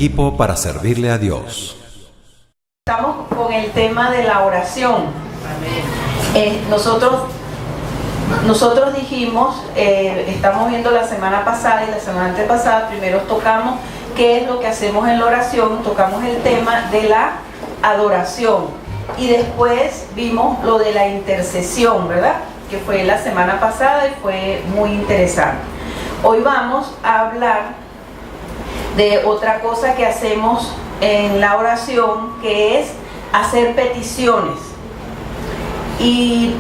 equipo para servirle a Dios. Estamos con el tema de la oración. Nosotros dijimos, estamos viendo la semana pasada y la semana antepasada, primero tocamos qué es lo que hacemos en la oración, tocamos el tema de la adoración y después vimos lo de la intercesión, ¿verdad? Que fue la semana pasada y fue muy interesante. Hoy vamos a hablar de otra cosa que hacemos en la oración, que es hacer peticiones. Y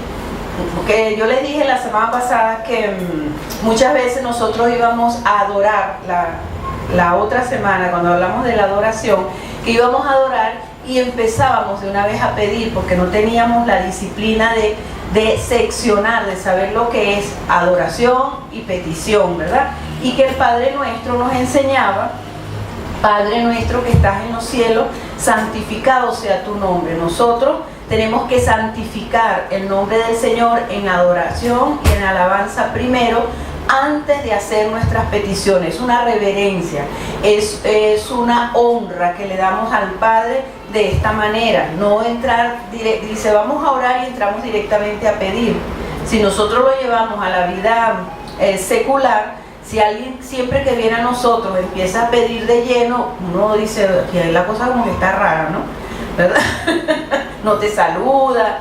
porque yo les dije la semana pasada que muchas veces nosotros íbamos a adorar, la otra semana cuando hablamos de la adoración, que íbamos a adorar y empezábamos de una vez a pedir porque no teníamos la disciplina de seccionar, de saber lo que es adoración y petición, ¿verdad? Y que el Padre Nuestro nos enseñaba: Padre nuestro que estás en los cielos, santificado sea tu nombre. Nosotros tenemos que santificar el nombre del Señor en adoración y en alabanza primero, antes de hacer nuestras peticiones. Es una reverencia, es una honra que le damos al Padre de esta manera. No entrar, dice vamos a orar y entramos directamente a pedir. Si nosotros lo llevamos a la vida secular, si alguien siempre que viene a nosotros empieza a pedir de lleno, uno dice que la cosa como que está rara, ¿no? ¿Verdad? No te saluda,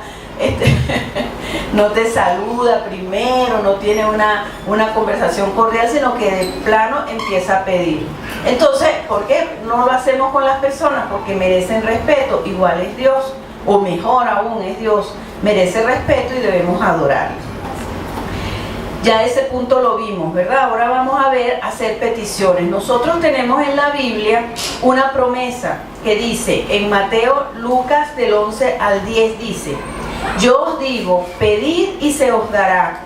no te saluda primero, no tiene una conversación cordial, sino que de plano empieza a pedir. Entonces, ¿por qué no lo hacemos con las personas? Porque merecen respeto, igual es Dios, o mejor aún es Dios, merece respeto y debemos adorarlo. Ya ese punto lo vimos, ¿verdad? Ahora vamos a ver hacer peticiones. Nosotros tenemos en la Biblia una promesa que dice, en Mateo, Lucas del 11 al 10 dice: yo os digo, pedid y se os dará,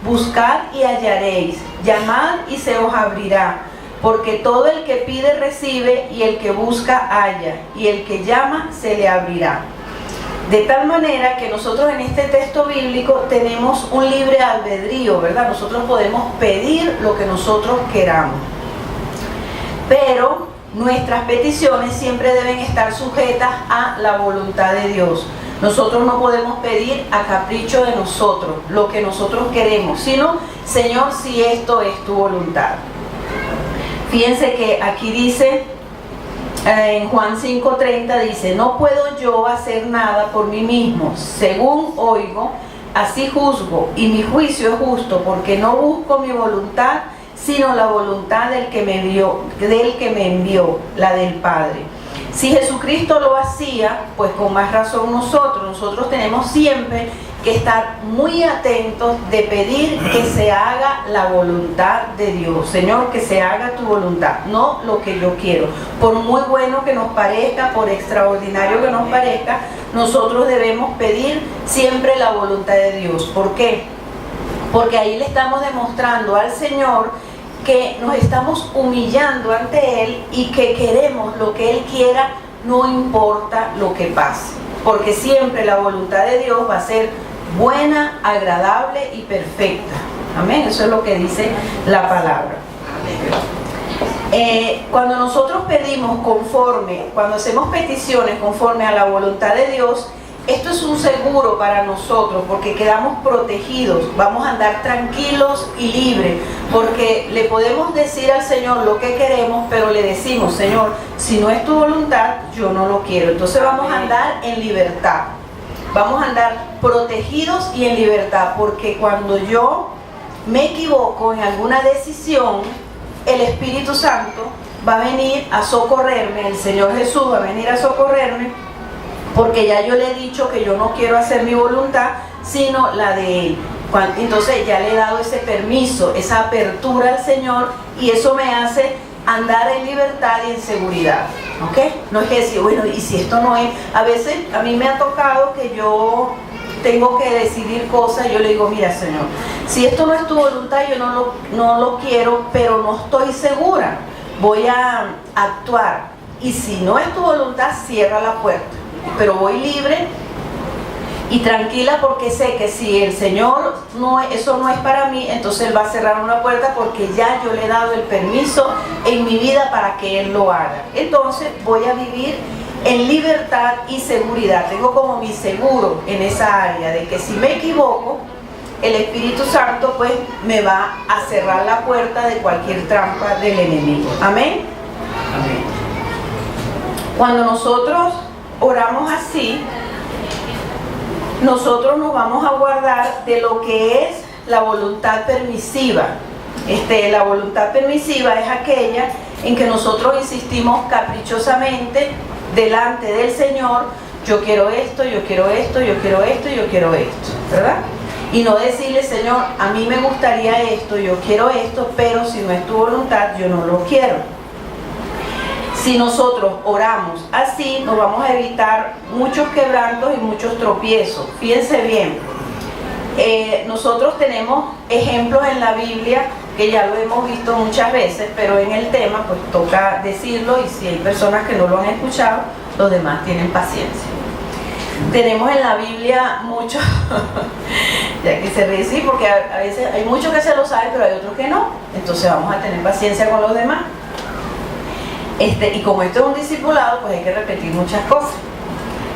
buscad y hallaréis, llamad y se os abrirá, porque todo el que pide recibe, y el que busca halla, y el que llama se le abrirá. De tal manera que nosotros en este texto bíblico tenemos un libre albedrío, ¿verdad? Nosotros podemos pedir lo que nosotros queramos. Pero nuestras peticiones siempre deben estar sujetas a la voluntad de Dios. Nosotros no podemos pedir a capricho de nosotros, lo que nosotros queremos, sino, Señor, si esto es tu voluntad. Fíjense que aquí dice, en Juan 5:30 dice: no puedo yo hacer nada por mí mismo, según oigo, así juzgo, y mi juicio es justo, porque no busco mi voluntad, sino la voluntad del que me envió, la del Padre. Si Jesucristo lo hacía, pues con más razón nosotros tenemos siempre que estar muy atentos de pedir que se haga la voluntad de Dios. Señor, que se haga tu voluntad, no lo que yo quiero. Por muy bueno que nos parezca, por extraordinario que nos parezca, nosotros debemos pedir siempre la voluntad de Dios. ¿Por qué? Porque ahí le estamos demostrando al Señor que nos estamos humillando ante Él y que queremos lo que Él quiera, no importa lo que pase. Porque siempre la voluntad de Dios va a ser buena, agradable y perfecta. Amén. Eso es lo que dice la palabra. Cuando nosotros pedimos cuando hacemos peticiones conforme a la voluntad de Dios, esto es un seguro para nosotros, porque quedamos protegidos, vamos a andar tranquilos y libres, porque le podemos decir al Señor lo que queremos, pero le decimos: Señor, si no es tu voluntad, yo no lo quiero. Entonces vamos a andar en libertad, vamos a andar protegidos y en libertad, porque cuando yo me equivoco en alguna decisión, el Espíritu Santo va a venir a socorrerme, el Señor Jesús va a venir a socorrerme, porque ya yo le he dicho que yo no quiero hacer mi voluntad, sino la de Él. Entonces ya le he dado ese permiso, esa apertura al Señor, y eso me hace andar en libertad y en seguridad. ¿Ok? No es que decir, bueno, y si esto no es... A veces a mí me ha tocado que yo tengo que decidir cosas, y yo le digo: mira, Señor, si esto no es tu voluntad, yo no lo quiero, pero no estoy segura, voy a actuar. Y si no es tu voluntad, cierra la puerta. Pero voy libre Y tranquila porque sé que si el Señor eso no es para mí, entonces Él va a cerrar una puerta porque ya yo le he dado el permiso en mi vida para que Él lo haga. Entonces voy a vivir en libertad y seguridad. Tengo como mi seguro en esa área de que si me equivoco, el Espíritu Santo pues me va a cerrar la puerta de cualquier trampa del enemigo. Amén. Amén. Cuando nosotros oramos así, nosotros nos vamos a guardar de lo que es la voluntad permisiva. La voluntad permisiva es aquella en que nosotros insistimos caprichosamente delante del Señor: yo quiero esto, yo quiero esto, yo quiero esto, yo quiero esto, ¿verdad? Y no decirle: Señor, a mí me gustaría esto, yo quiero esto, pero si no es tu voluntad, yo no lo quiero. Si nosotros oramos así, nos vamos a evitar muchos quebrantos y muchos tropiezos. Fíjense bien, nosotros tenemos ejemplos en la Biblia que ya lo hemos visto muchas veces, pero en el tema pues toca decirlo, y si hay personas que no lo han escuchado, los demás tienen paciencia. Tenemos en la Biblia muchos, ya que se ríe, sí, porque a veces hay muchos que se lo saben, pero hay otros que no, entonces vamos a tener paciencia con los demás. Y como esto es un discipulado, pues hay que repetir muchas cosas.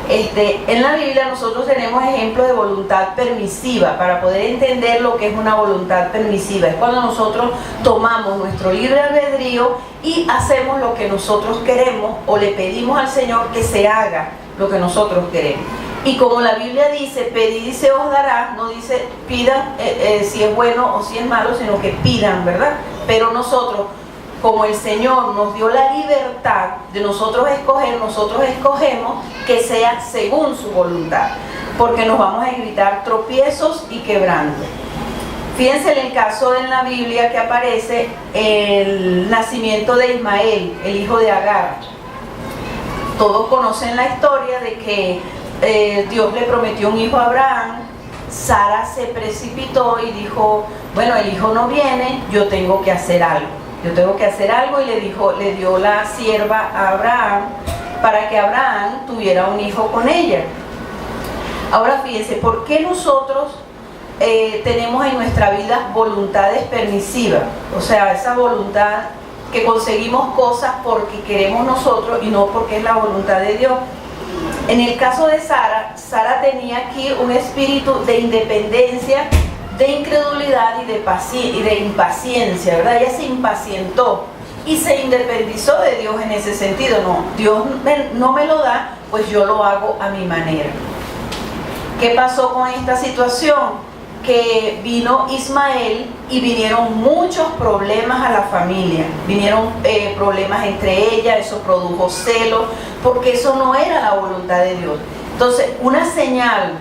En la Biblia nosotros tenemos ejemplos de voluntad permisiva. Para poder entender lo que es una voluntad permisiva, es cuando nosotros tomamos nuestro libre albedrío y hacemos lo que nosotros queremos, o le pedimos al Señor que se haga lo que nosotros queremos. Y como la Biblia dice: pedid y se os dará, no dice pidan si es bueno o si es malo, sino que pidan, ¿verdad? Pero nosotros, como el Señor nos dio la libertad de nosotros escoger, nosotros escogemos que sea según su voluntad, porque nos vamos a evitar tropiezos y quebrantos. Fíjense en el caso en la Biblia que aparece el nacimiento de Ismael, el hijo de Agar. Todos conocen la historia de que Dios le prometió un hijo a Abraham. Sara se precipitó y dijo: bueno, el hijo no viene, yo tengo que hacer algo. Yo tengo que hacer algo, y le dio la sierva a Abraham para que Abraham tuviera un hijo con ella. Ahora fíjense, ¿por qué nosotros tenemos en nuestra vida voluntades permisivas? O sea, esa voluntad que conseguimos cosas porque queremos nosotros y no porque es la voluntad de Dios. En el caso de Sara, Sara tenía aquí un espíritu de independencia, de incredulidad y de impaciencia, ¿verdad? Ella se impacientó y se independizó de Dios en ese sentido. No, Dios no me lo da, pues yo lo hago a mi manera. ¿Qué pasó con esta situación? Que vino Ismael y vinieron muchos problemas a la familia. Vinieron problemas entre ellas, eso produjo celos, porque eso no era la voluntad de Dios. Entonces, una señal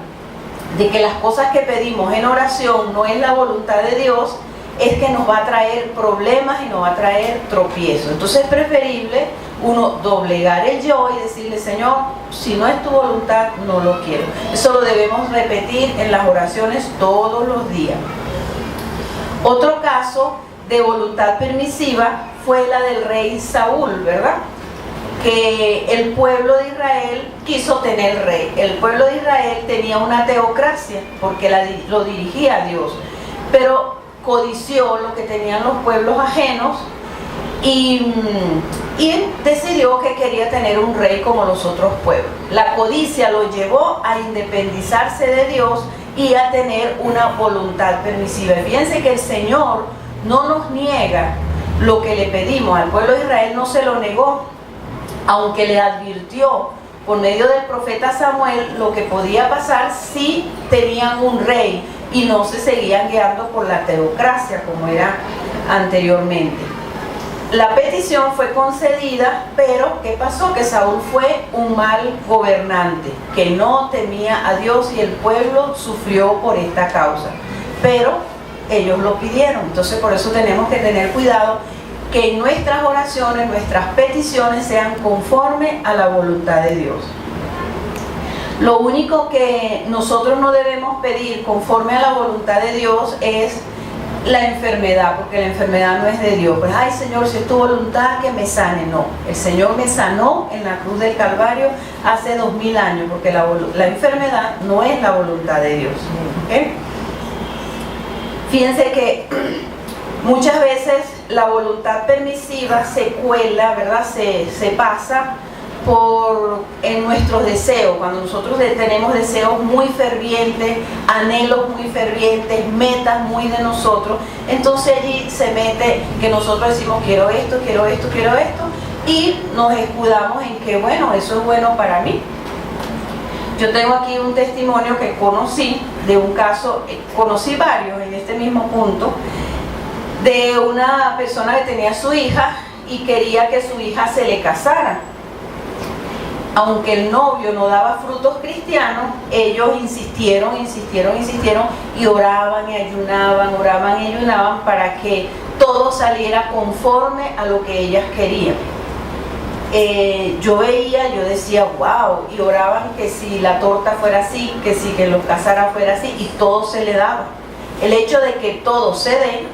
de que las cosas que pedimos en oración no es la voluntad de Dios, es que nos va a traer problemas y nos va a traer tropiezos. Entonces es preferible uno doblegar el yo y decirle: Señor, si no es tu voluntad, no lo quiero. Eso lo debemos repetir en las oraciones todos los días. Otro caso de voluntad permisiva fue la del rey Saúl, ¿verdad? Que el pueblo de Israel quiso tener rey. El pueblo de Israel tenía una teocracia porque lo dirigía a Dios, pero codició lo que tenían los pueblos ajenos y decidió que quería tener un rey como los otros pueblos. La codicia lo llevó a independizarse de Dios y a tener una voluntad permisiva. Fíjense que el Señor no nos niega lo que le pedimos. Al pueblo de Israel no se lo negó, aunque le advirtió por medio del profeta Samuel lo que podía pasar si tenían un rey y no se seguían guiando por la teocracia como era anteriormente. La petición fue concedida, pero ¿qué pasó? Que Saúl fue un mal gobernante, que no temía a Dios, y el pueblo sufrió por esta causa. Pero ellos lo pidieron, entonces por eso tenemos que tener cuidado que en nuestras oraciones, nuestras peticiones sean conforme a la voluntad de Dios. Lo único que nosotros no debemos pedir conforme a la voluntad de Dios es la enfermedad, porque la enfermedad no es de Dios. Pues, ay Señor, si es tu voluntad que me sane. No, el Señor me sanó en la cruz del Calvario hace 2000 años, porque la enfermedad no es la voluntad de Dios. ¿Okay? Fíjense que muchas veces la voluntad permisiva se cuela, ¿verdad? Se pasa en nuestros deseos. Cuando nosotros tenemos deseos muy fervientes, anhelos muy fervientes, metas muy de nosotros, entonces allí se mete que nosotros decimos quiero esto, quiero esto, quiero esto, y nos escudamos en que bueno, eso es bueno para mí. Yo tengo aquí un testimonio que conocí de un caso, conocí varios en este mismo punto, de una persona que tenía a su hija y quería que su hija se le casara. Aunque el novio no daba frutos cristianos, ellos insistieron y oraban y ayunaban para que todo saliera conforme a lo que ellas querían. Yo decía, wow, y oraban que si la torta fuera así, que los casara fuera así, y todo se le daba. El hecho de que todo se dé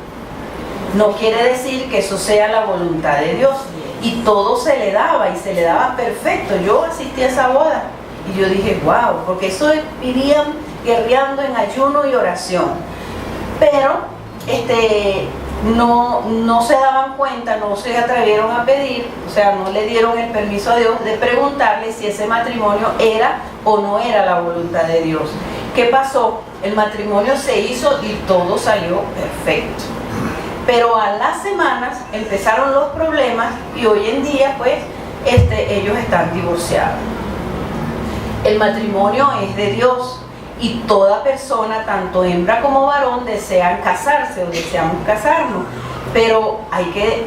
no quiere decir que eso sea la voluntad de Dios. Y todo se le daba, y se le daba perfecto. Yo asistí a esa boda y yo dije, wow, porque eso vivían guerreando en ayuno y oración. Pero no se daban cuenta, no se atrevieron a pedir, o sea, no le dieron el permiso a Dios de preguntarle si ese matrimonio era o no era la voluntad de Dios. ¿Qué pasó? El matrimonio se hizo y todo salió perfecto. Pero a las semanas empezaron los problemas y hoy en día pues ellos están divorciados. El matrimonio es de Dios y toda persona, tanto hembra como varón, desean casarse o deseamos casarnos, pero hay que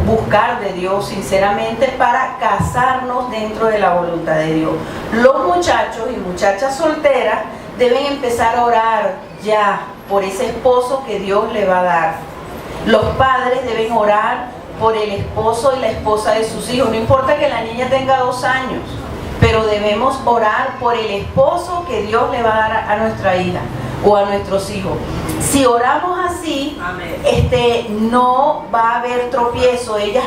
buscar de Dios sinceramente para casarnos dentro de la voluntad de Dios. Los muchachos y muchachas solteras deben empezar a orar ya por ese esposo que Dios le va a dar. Los padres deben orar por el esposo y la esposa de sus hijos. No importa que la niña tenga 2 años, pero debemos orar por el esposo que Dios le va a dar a nuestra hija o a nuestros hijos. Si oramos así, no va a haber tropiezo. Ellos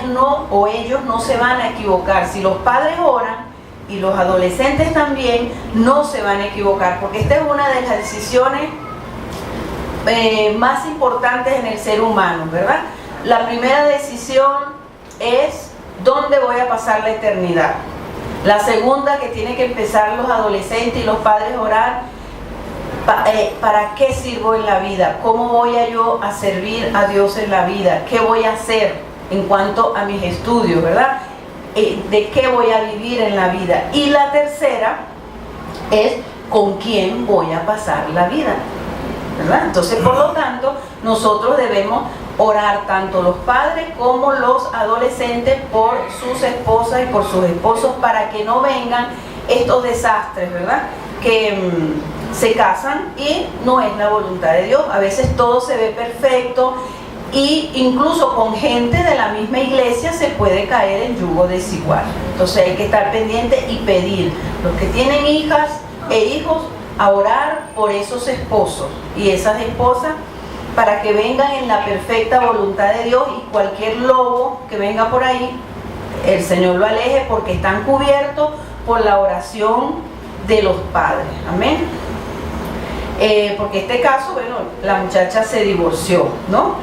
no se van a equivocar. Si los padres oran y los adolescentes también, no se van a equivocar, porque esta es una de las decisiones más importantes en el ser humano, ¿verdad? La primera decisión es ¿dónde voy a pasar la eternidad? La segunda, que tiene que empezar los adolescentes y los padres a orar, ¿para qué sirvo en la vida? ¿Cómo voy yo a servir a Dios en la vida? ¿Qué voy a hacer en cuanto a mis estudios, verdad? ¿De qué voy a vivir en la vida? Y la tercera es ¿con quién voy a pasar la vida? ¿Verdad? Entonces, por lo tanto, nosotros debemos orar tanto los padres como los adolescentes por sus esposas y por sus esposos para que no vengan estos desastres, ¿verdad? Que se casan y no es la voluntad de Dios. A veces todo se ve perfecto y incluso con gente de la misma iglesia se puede caer en yugo desigual. Entonces hay que estar pendiente y pedir, los que tienen hijas e hijos, a orar por esos esposos y esas esposas para que vengan en la perfecta voluntad de Dios, y cualquier lobo que venga por ahí, el Señor lo aleje, porque están cubiertos por la oración de los padres. Amén. Porque este caso, bueno, la muchacha se divorció, ¿no?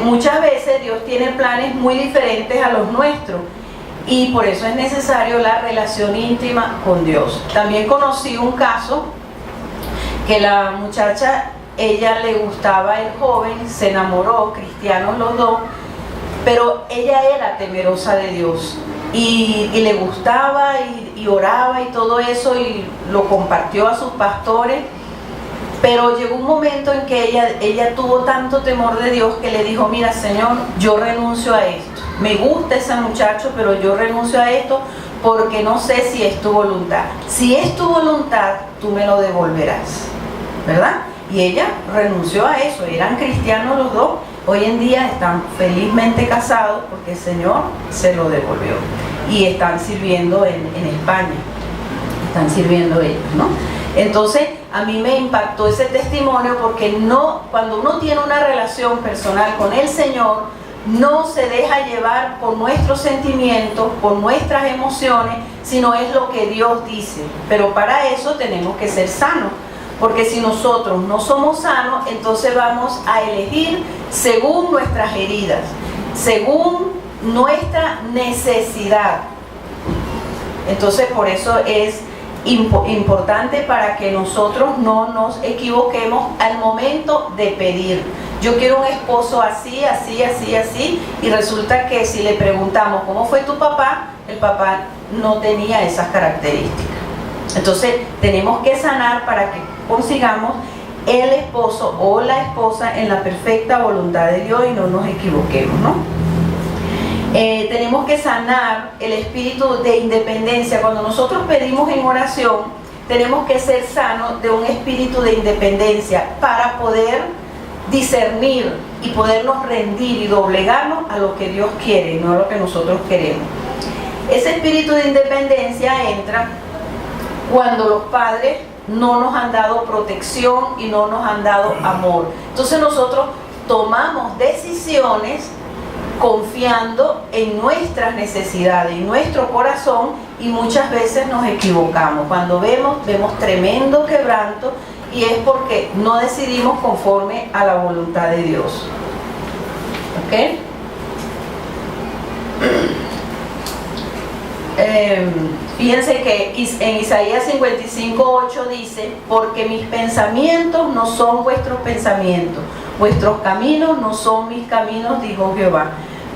Muchas veces Dios tiene planes muy diferentes a los nuestros, y por eso es necesario la relación íntima con Dios. También conocí un caso que la muchacha, ella le gustaba el joven, se enamoró, cristianos los dos, pero ella era temerosa de Dios y le gustaba y oraba y todo eso, y lo compartió a sus pastores. Pero llegó un momento en que ella tuvo tanto temor de Dios que le dijo: mira, Señor, yo renuncio a esto. Me gusta ese muchacho, pero yo renuncio a esto porque no sé si es tu voluntad. Si es tu voluntad, tú me lo devolverás, ¿verdad? Y ella renunció a eso. Eran cristianos los dos. Hoy en día están felizmente casados porque el Señor se lo devolvió. Y están sirviendo en España. Están sirviendo ellos, ¿no? Entonces, a mí me impactó ese testimonio porque cuando uno tiene una relación personal con el Señor, no se deja llevar por nuestros sentimientos, por nuestras emociones, sino es lo que Dios dice. Pero para eso tenemos que ser sanos, porque si nosotros no somos sanos, entonces vamos a elegir según nuestras heridas, según nuestra necesidad. Entonces por eso es importante para que nosotros no nos equivoquemos al momento de pedir. Yo quiero un esposo así, así, así, así, y resulta que si le preguntamos ¿cómo fue tu papá?, el papá no tenía esas características. Entonces tenemos que sanar para que consigamos el esposo o la esposa en la perfecta voluntad de Dios y no nos equivoquemos, ¿no? Tenemos que sanar el espíritu de independencia. Cuando nosotros pedimos en oración, tenemos que ser sanos de un espíritu de independencia para poder discernir y podernos rendir y doblegarnos a lo que Dios quiere, no a lo que nosotros queremos. Ese espíritu de independencia entra cuando los padres no nos han dado protección y no nos han dado amor. Entonces nosotros tomamos decisiones confiando en nuestras necesidades, en nuestro corazón, y muchas veces nos equivocamos. Cuando vemos tremendo quebranto, y es porque no decidimos conforme a la voluntad de Dios. ¿Ok? Fíjense que en Isaías 55:8 dice: porque mis pensamientos no son vuestros pensamientos, vuestros caminos no son mis caminos, dijo Jehová.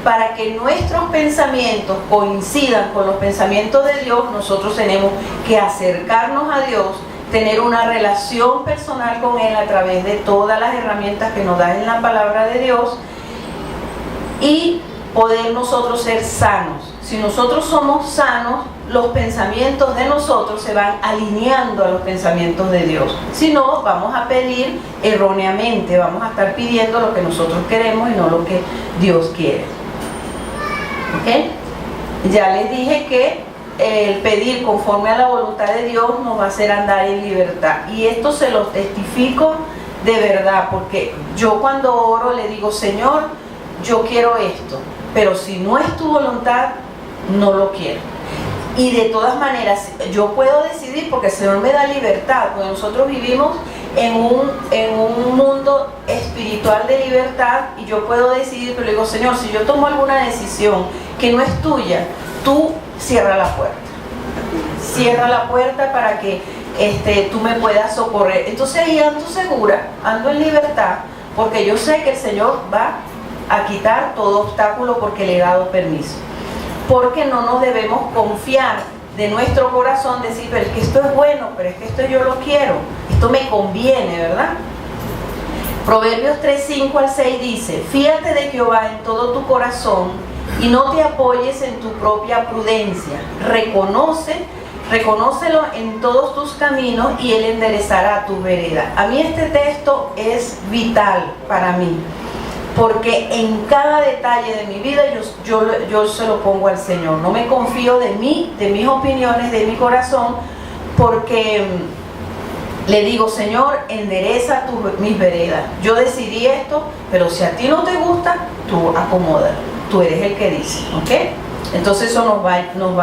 Para que nuestros pensamientos coincidan con los pensamientos de Dios, nosotros tenemos que acercarnos a Dios, tener una relación personal con Él a través de todas las herramientas que nos da en la palabra de Dios, y poder nosotros ser sanos. Si nosotros somos sanos, los pensamientos de nosotros se van alineando a los pensamientos de Dios. Si no, vamos a pedir erróneamente, vamos a estar pidiendo lo que nosotros queremos y no lo que Dios quiere. ¿Ok? Ya les dije que el pedir conforme a la voluntad de Dios nos va a hacer andar en libertad. Y esto se lo testifico de verdad, porque yo cuando oro le digo: Señor, yo quiero esto, pero si no es tu voluntad, no lo quiero. Y de todas maneras, yo puedo decidir porque el Señor me da libertad, porque nosotros vivimos en un mundo espiritual de libertad, y yo puedo decidir, pero le digo: Señor, si yo tomo alguna decisión que no es tuya, tú cierra la puerta. Cierra la puerta para que tú me puedas socorrer. Entonces ahí ando segura, ando en libertad, porque yo sé que el Señor va a quitar todo obstáculo porque le he dado permiso. Porque no nos debemos confiar de nuestro corazón, decir: pero es que esto es bueno, pero es que esto yo lo quiero, esto me conviene, ¿verdad? Proverbios 3:5-6 dice: fíate de Jehová en todo tu corazón y no te apoyes en tu propia prudencia. Reconócelo en todos tus caminos y Él enderezará tu vereda. A mí este texto es vital para mí, porque en cada detalle de mi vida yo se lo pongo al Señor. No me confío de mí, de mis opiniones, de mi corazón, porque le digo: Señor, endereza mis veredas. Yo decidí esto, pero si a ti no te gusta, tú acomoda. Tú eres el que dice, ¿ok? Entonces eso nos va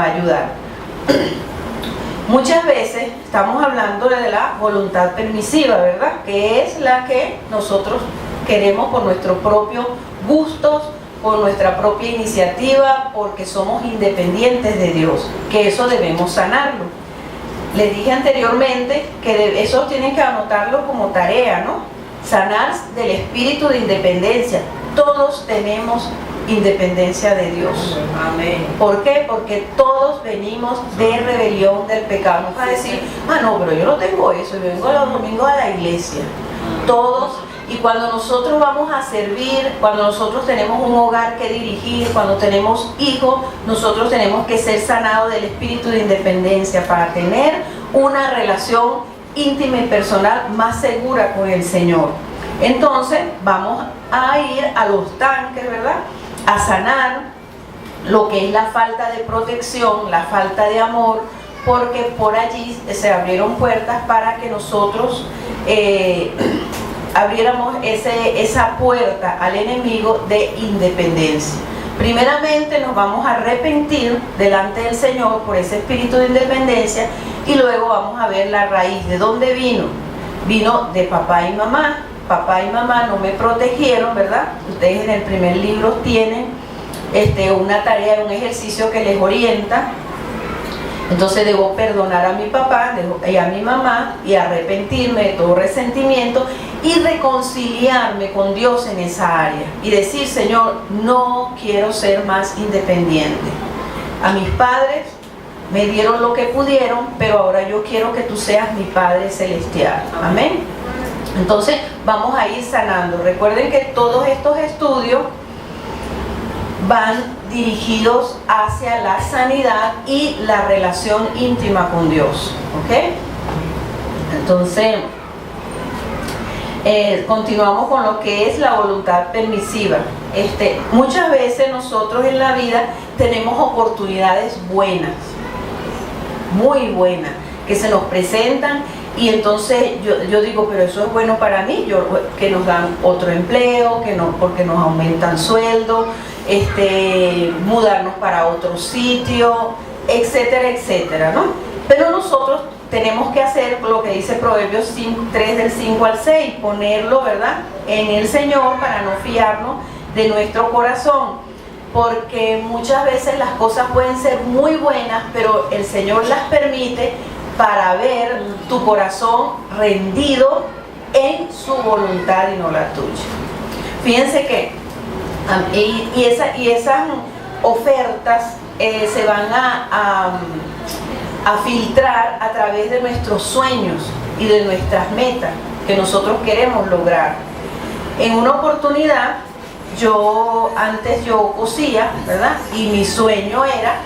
a ayudar. Muchas veces estamos hablando de la voluntad permisiva, ¿verdad? Que es la que nosotros queremos por nuestros propios gustos, por nuestra propia iniciativa, porque somos independientes de Dios, que eso debemos sanarlo. Les dije anteriormente que eso tienen que anotarlo como tarea, ¿no? Sanar del espíritu de independencia. Todos tenemos independencia de Dios. Amén. ¿Por qué? Porque todos venimos de rebelión del pecado. No vas a decir: no, pero yo no tengo eso, yo vengo los domingos a la iglesia. Todos. Y cuando nosotros vamos a servir, cuando nosotros tenemos un hogar que dirigir, cuando tenemos hijos, nosotros tenemos que ser sanados del espíritu de independencia para tener una relación íntima y personal más segura con el Señor. Entonces vamos a ir a los tanques, ¿verdad? A sanar lo que es la falta de protección, la falta de amor, porque por allí se abrieron puertas para que nosotros abriéramos esa puerta al enemigo de independencia. Primeramente nos vamos a arrepentir delante del Señor por ese espíritu de independencia y luego vamos a ver la raíz. ¿De dónde vino? Vino de papá y mamá. Papá y mamá no me protegieron, ¿verdad? Ustedes en el primer libro tienen una tarea, un ejercicio que les orienta. Entonces debo perdonar a mi papá y a mi mamá y arrepentirme de todo resentimiento y reconciliarme con Dios en esa área y decir: Señor, no quiero ser más independiente. A mis padres me dieron lo que pudieron, pero ahora yo quiero que tú seas mi Padre Celestial. Amén. Entonces vamos a ir sanando. Recuerden que todos estos estudios van dirigidos hacia la sanidad y la relación íntima con Dios, ¿ok? Entonces, continuamos con lo que es la voluntad permisiva. Muchas veces nosotros en la vida tenemos oportunidades buenas, muy buenas, que se nos presentan. Y entonces yo digo, pero eso es bueno para mí, que nos dan otro empleo, porque nos aumentan sueldo, mudarnos para otro sitio, etcétera, etcétera, ¿no? Pero nosotros tenemos que hacer lo que dice Proverbios 3 del 5 al 6, ponerlo, ¿verdad?, en el Señor para no fiarnos de nuestro corazón, porque muchas veces las cosas pueden ser muy buenas, pero el Señor las permite para ver tu corazón rendido en su voluntad y no la tuya. Fíjense que esas ofertas se van a filtrar a través de nuestros sueños y de nuestras metas que nosotros queremos lograr. En una oportunidad, antes yo cosía, ¿verdad? Y mi sueño era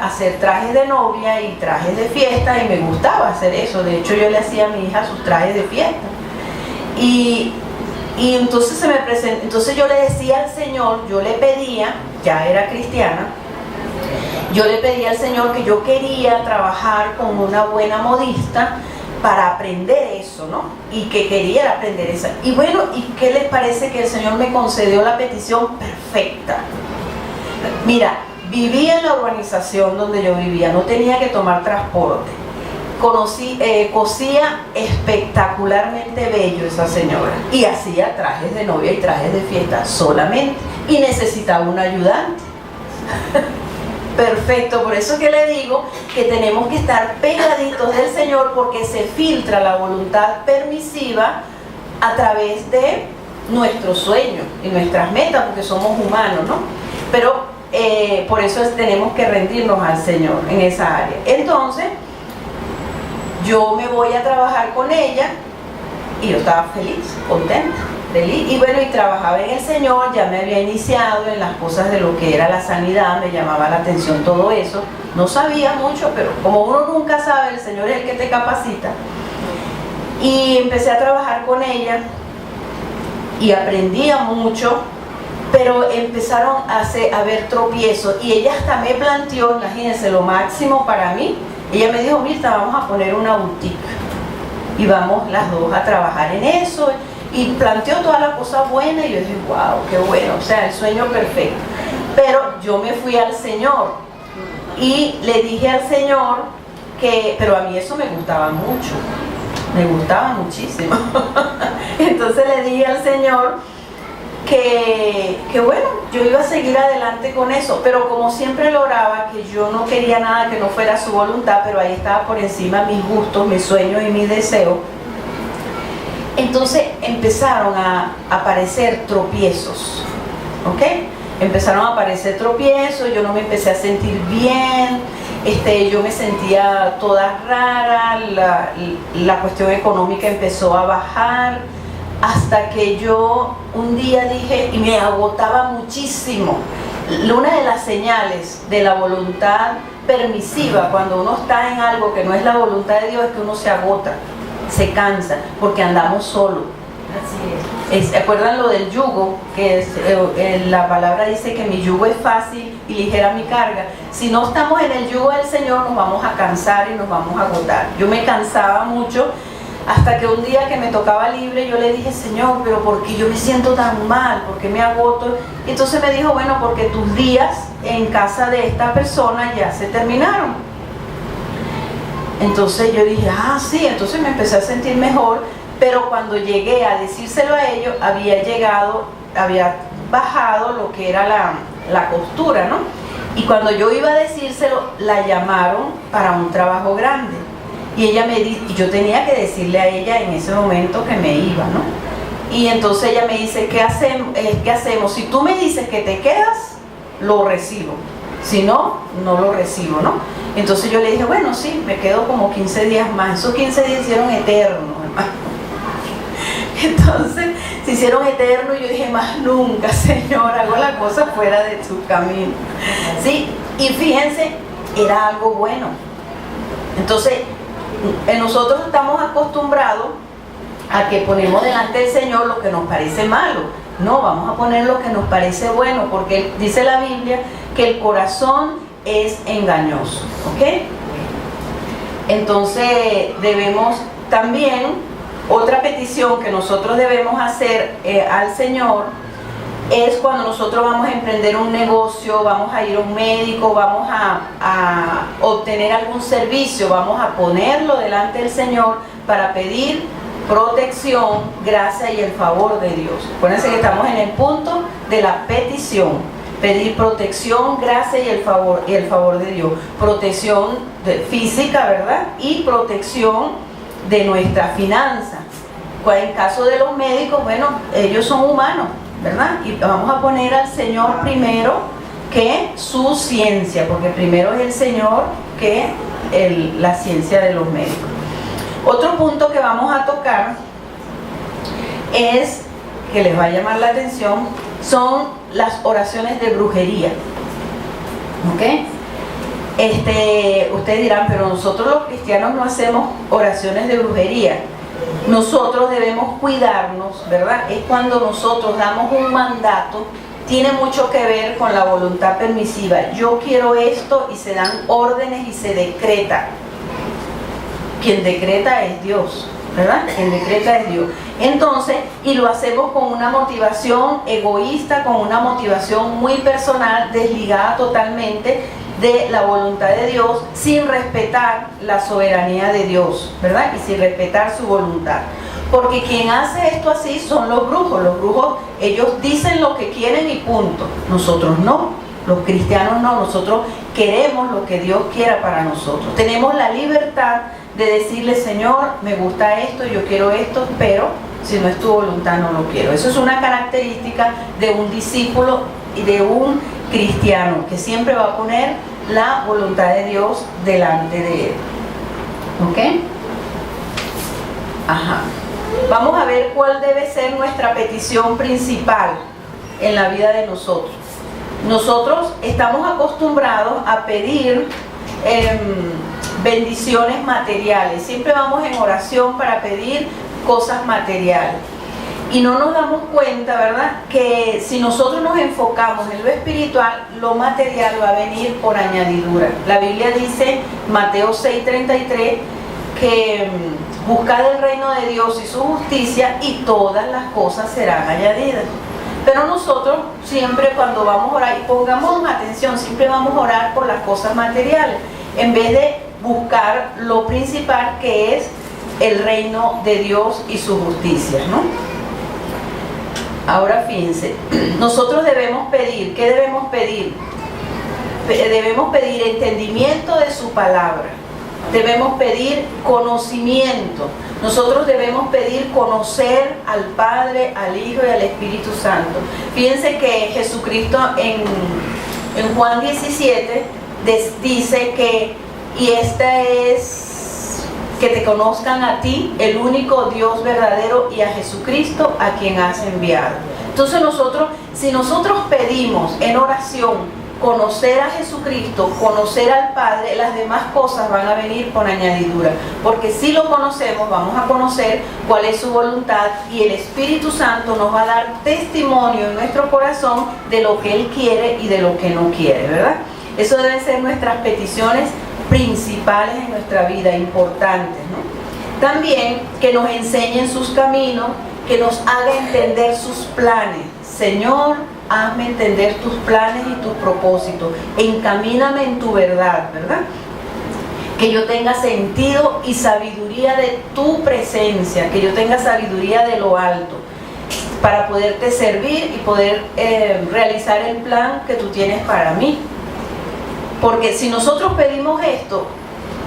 hacer trajes de novia y trajes de fiesta, y me gustaba hacer eso. De hecho, yo le hacía a mi hija sus trajes de fiesta. Y entonces se me presentó, entonces yo le decía al Señor, yo le pedía, ya era cristiana, yo le pedía al Señor que yo quería trabajar con una buena modista para aprender eso, ¿no? Y que quería aprender eso. Y bueno, ¿y qué les parece que el Señor me concedió la petición perfecta? Mira, vivía en la urbanización donde yo vivía, no tenía que tomar transporte. Cosía espectacularmente bello esa señora y hacía trajes de novia y trajes de fiesta solamente, y necesitaba un ayudante. Perfecto, por eso que le digo que tenemos que estar pegaditos del Señor, porque se filtra la voluntad permisiva a través de nuestros sueños y nuestras metas, porque somos humanos, ¿no? Pero por eso tenemos que rendirnos al Señor en esa área. Entonces, yo me voy a trabajar con ella y yo estaba feliz, contenta, feliz. Y bueno, y trabajaba en el Señor, ya me había iniciado en las cosas de lo que era la sanidad, me llamaba la atención todo eso. No sabía mucho, pero como uno nunca sabe, el Señor es el que te capacita. Y empecé a trabajar con ella y aprendía mucho, pero empezaron a haber tropiezos, y ella hasta me planteó, imagínense, lo máximo para mí. Ella me dijo: Mirta, vamos a poner una boutique y vamos las dos a trabajar en eso, y planteó todas las cosas buenas, y yo dije: wow, qué bueno, o sea, el sueño perfecto. Pero yo me fui al Señor y le dije al Señor pero a mí eso me gustaba mucho, me gustaba muchísimo. Entonces le dije al Señor que bueno, yo iba a seguir adelante con eso, pero como siempre lo oraba, que yo no quería nada que no fuera su voluntad, pero ahí estaba por encima mis gustos, mis sueños y mis deseos. Entonces empezaron a aparecer tropiezos, ¿ok? Empezaron a aparecer tropiezos, yo no me empecé a sentir bien, yo me sentía toda rara, la cuestión económica empezó a bajar, hasta que yo un día dije, y me agotaba muchísimo. Una de las señales de la voluntad permisiva, cuando uno está en algo que no es la voluntad de Dios, es que uno se agota, se cansa, porque andamos solos. Así ¿Se acuerdan lo del yugo? Que la palabra dice que mi yugo es fácil y ligera mi carga. Si no estamos en el yugo del Señor, nos vamos a cansar y nos vamos a agotar. Yo me cansaba mucho hasta que un día que me tocaba libre, yo le dije, Señor, pero ¿por qué yo me siento tan mal? ¿Por qué me agoto? Y entonces me dijo, bueno, porque tus días en casa de esta persona ya se terminaron. Entonces yo dije, sí, entonces me empecé a sentir mejor. Pero cuando llegué a decírselo a ellos, había bajado lo que era la costura, ¿no? Y cuando yo iba a decírselo, la llamaron para un trabajo grande. Y yo tenía que decirle a ella en ese momento que me iba, ¿no? Y entonces ella me dice, ¿qué hacemos? Si tú me dices que te quedas, lo recibo. Si no, no lo recibo, ¿no? Entonces yo le dije, bueno, sí, me quedo como 15 días más. Esos 15 días hicieron eternos, hermano. Entonces se hicieron eternos y yo dije, más nunca, Señor, hago la cosa fuera de tu camino. ¿Sí? Y fíjense, era algo bueno. Entonces, nosotros estamos acostumbrados a que ponemos delante del Señor lo que nos parece malo. No, vamos a poner lo que nos parece bueno, porque dice la Biblia que el corazón es engañoso. ¿Ok? Entonces, debemos también... Otra petición que nosotros debemos hacer al Señor es cuando nosotros vamos a emprender un negocio, vamos a ir a un médico, vamos a obtener algún servicio, vamos a ponerlo delante del Señor para pedir protección, gracia y el favor de Dios. Acuérdense que estamos en el punto de la petición. Pedir protección, gracia y el favor de Dios. Protección física, ¿verdad? Y protección de nuestra finanza. Pues en caso de los médicos, bueno, ellos son humanos, ¿verdad? Y vamos a poner al Señor primero que su ciencia, porque primero es el Señor que la ciencia de los médicos. Otro punto que vamos a tocar es, que les va a llamar la atención, son las oraciones de brujería. ¿Ok? Ustedes dirán, pero nosotros los cristianos no hacemos oraciones de brujería. Nosotros debemos cuidarnos, ¿verdad? Es cuando nosotros damos un mandato, tiene mucho que ver con la voluntad permisiva. Yo quiero esto y se dan órdenes y se decreta. Quien decreta es Dios, ¿verdad? Quien decreta es Dios. Entonces, y lo hacemos con una motivación egoísta, con una motivación muy personal, desligada totalmente de la voluntad de Dios, sin respetar la soberanía de Dios, ¿verdad? Y sin respetar su voluntad. Porque quien hace esto así son los brujos. Los brujos, ellos dicen lo que quieren y punto. Nosotros no, los cristianos no. Nosotros queremos lo que Dios quiera para nosotros. Tenemos la libertad de decirle, Señor, me gusta esto, yo quiero esto, pero si no es tu voluntad no lo quiero. Eso es una característica de un discípulo y de un cristiano, que siempre va a poner la voluntad de Dios delante de él. ¿Ok? Ajá. Vamos a ver cuál debe ser nuestra petición principal en la vida de nosotros. Nosotros estamos acostumbrados a pedir bendiciones materiales. Siempre vamos en oración para pedir cosas materiales. Y no nos damos cuenta, ¿verdad?, que si nosotros nos enfocamos en lo espiritual, lo material va a venir por añadidura. La Biblia dice, Mateo 6:33, que buscad el reino de Dios y su justicia y todas las cosas serán añadidas. Pero nosotros siempre cuando vamos a orar, y pongamos atención, siempre vamos a orar por las cosas materiales, en vez de buscar lo principal, que es el reino de Dios y su justicia, ¿no? Ahora fíjense, nosotros debemos pedir, ¿qué debemos pedir? Debemos pedir entendimiento de su palabra, debemos pedir conocimiento, nosotros debemos pedir conocer al Padre, al Hijo y al Espíritu Santo. Fíjense que Jesucristo en Juan 17 dice que, y esta es que te conozcan a ti, el único Dios verdadero, y a Jesucristo a quien has enviado. Entonces nosotros, si nosotros pedimos en oración conocer a Jesucristo, conocer al Padre, las demás cosas van a venir con añadidura. Porque si lo conocemos, vamos a conocer cuál es su voluntad y el Espíritu Santo nos va a dar testimonio en nuestro corazón de lo que Él quiere y de lo que no quiere, ¿verdad? Eso deben ser nuestras peticiones principales en nuestra vida, importantes, ¿no? También que nos enseñen sus caminos, que nos haga entender sus planes. Señor, hazme entender tus planes y tus propósitos. Encamíname en tu verdad, ¿verdad? Que yo tenga sentido y sabiduría de tu presencia, que yo tenga sabiduría de lo alto, para poderte servir y poder realizar el plan que tú tienes para mí. Porque si nosotros pedimos esto,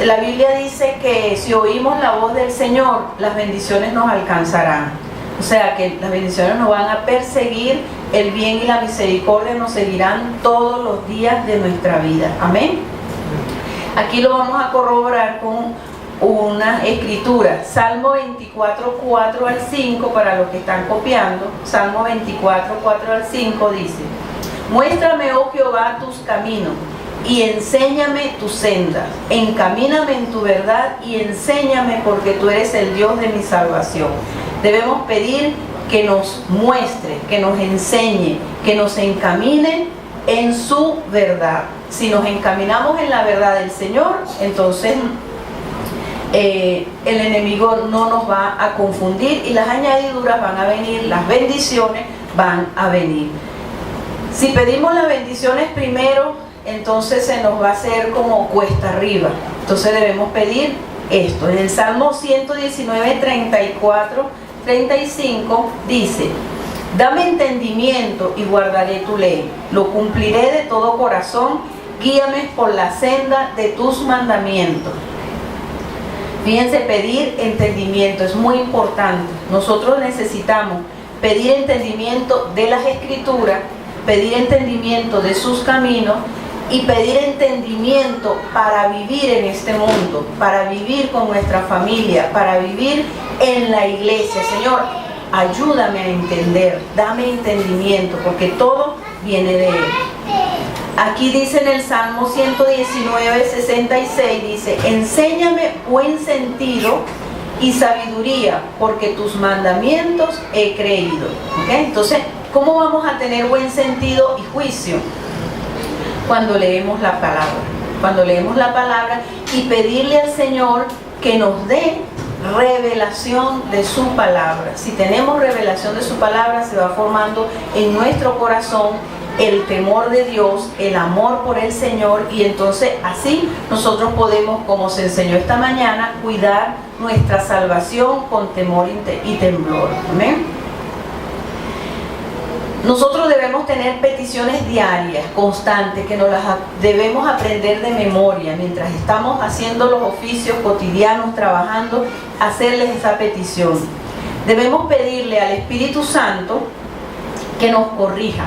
la Biblia dice que si oímos la voz del Señor, las bendiciones nos alcanzarán. O sea que las bendiciones nos van a perseguir, el bien y la misericordia nos seguirán todos los días de nuestra vida. Amén. Aquí lo vamos a corroborar con una escritura. Salmo 24, 4 al 5, para los que están copiando. Salmo 24, 4 al 5 dice: muéstrame, oh Jehová, tus caminos y enséñame tus sendas. Encamíname en tu verdad y enséñame, porque tú eres el Dios de mi salvación. Debemos pedir que nos muestre, que nos enseñe, que nos encamine en su verdad. Si nos encaminamos en la verdad del Señor, entonces el enemigo no nos va a confundir y las añadiduras van a venir, las bendiciones van a venir. Si pedimos las bendiciones primero, entonces se nos va a hacer como cuesta arriba. Entonces debemos pedir esto. En el Salmo 119, 34, 35 dice: dame entendimiento y guardaré tu ley, lo cumpliré de todo corazón, guíame por la senda de tus mandamientos. Fíjense, pedir entendimiento es muy importante. Nosotros necesitamos pedir entendimiento de las Escrituras, pedir entendimiento de sus caminos y pedir entendimiento para vivir en este mundo, para vivir con nuestra familia, para vivir en la iglesia. Señor, ayúdame a entender, dame entendimiento, porque todo viene de Él. Aquí dice en el Salmo 119, 66, dice: enséñame buen sentido y sabiduría, porque tus mandamientos he creído. ¿Okay? Entonces, ¿cómo vamos a tener buen sentido y juicio? Cuando leemos la palabra. Cuando leemos la palabra y pedirle al Señor que nos dé revelación de su palabra. Si tenemos revelación de su palabra, se va formando en nuestro corazón el temor de Dios, el amor por el Señor, y entonces así nosotros podemos, como se enseñó esta mañana, cuidar nuestra salvación con temor y temblor. Amén. Nosotros debemos tener peticiones diarias, constantes, que nos las debemos aprender de memoria mientras estamos haciendo los oficios cotidianos, trabajando, hacerles esa petición. Debemos pedirle al Espíritu Santo que nos corrija,